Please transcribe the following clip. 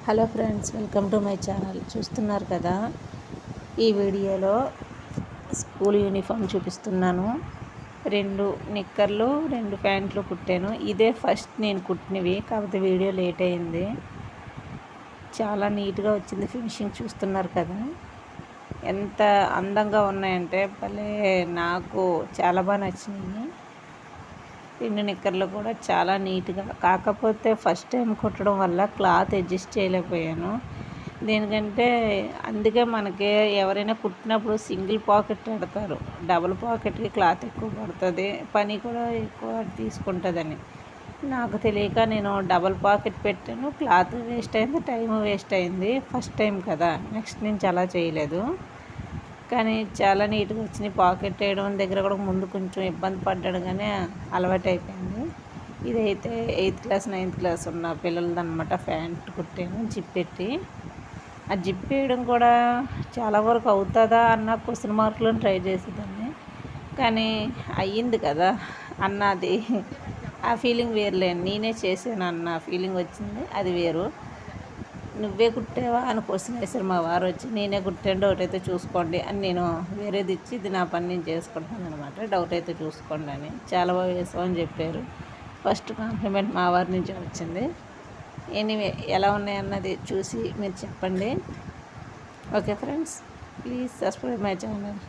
Hello friends, welcome to my channel. చూస్తున్నారు కదా, ఈ వీడియోలో స్కూల్ యూనిఫామ్ చూపిస్తున్నాను. 2 నిక్కర్లు 2 ప్యాంట్లు కుట్టాను. ఇదే ఫస్ట్ నేను కుట్టినవి, కాకపోతే వీడియో లేట్ అయింది. చాలా నీట్గా వచ్చింది ఫినిషింగ్. చూస్తున్నారు కదా ఎంత అందంగా ఉన్నాయంటే భలే, నాకు చాలా బాగా నచ్చినాయి. 2 నిక్కర్లు కూడా చాలా నీట్గా, కాకపోతే ఫస్ట్ టైం కుట్టడం వల్ల క్లాత్ అడ్జస్ట్ చేయలేకపోయాను. దేనికంటే అందుకే మనకి ఎవరైనా కుట్టినప్పుడు సింగిల్ పాకెట్ పెడతారు, డబుల్ పాకెట్కి క్లాత్ ఎక్కువ పడుతుంది, పని కూడా ఎక్కువ తీసుకుంటుందని. నాకు తెలియక నేను డబుల్ పాకెట్ పెట్టాను. క్లాత్ వేస్ట్ అయింది, టైం వేస్ట్ అయింది. ఫస్ట్ టైం కదా, నెక్స్ట్ నుంచి అలా చేయలేదు. కానీ చాలా నీట్గా వచ్చినాయి. పాకెట్ వేయడం దగ్గర కూడా ముందు కొంచెం ఇబ్బంది పడ్డాడు, కానీ అలవాటు అయిపోయింది. ఇదైతే 8th క్లాస్ 9th క్లాస్ ఉన్న పిల్లలది అనమాట. ప్యాంట్ కుట్టాను జిప్ పెట్టి. ఆ జిప్ వేయడం కూడా చాలా వరకు అవుతుందా అన్న క్వశ్చన్ మార్కులు ట్రై చేసేదాన్ని, కానీ అయ్యింది కదా అన్నది ఆ ఫీలింగ్ వేరులేండి. నేనే చేశాను అన్న ఫీలింగ్ వచ్చింది, అది వేరు. నువ్వే కుట్టావా అని క్వశ్చన్ వేశారు మా వారు వచ్చి. నేనే కుట్టాను, డౌట్ అయితే చూసుకోండి అని నేను వేరేది ఇచ్చి, ఇది నా పని నేను చేసుకుంటాను అనమాట, డౌట్ అయితే చూసుకోండి అని. చాలా బాగా వేసామని చెప్పారు. ఫస్ట్ కాంప్లిమెంట్ మా వారి నుంచి వచ్చింది. ఎనీవే, ఎలా ఉన్నాయన్నది చూసి మీరు చెప్పండి. Okay friends, please subscribe my channel.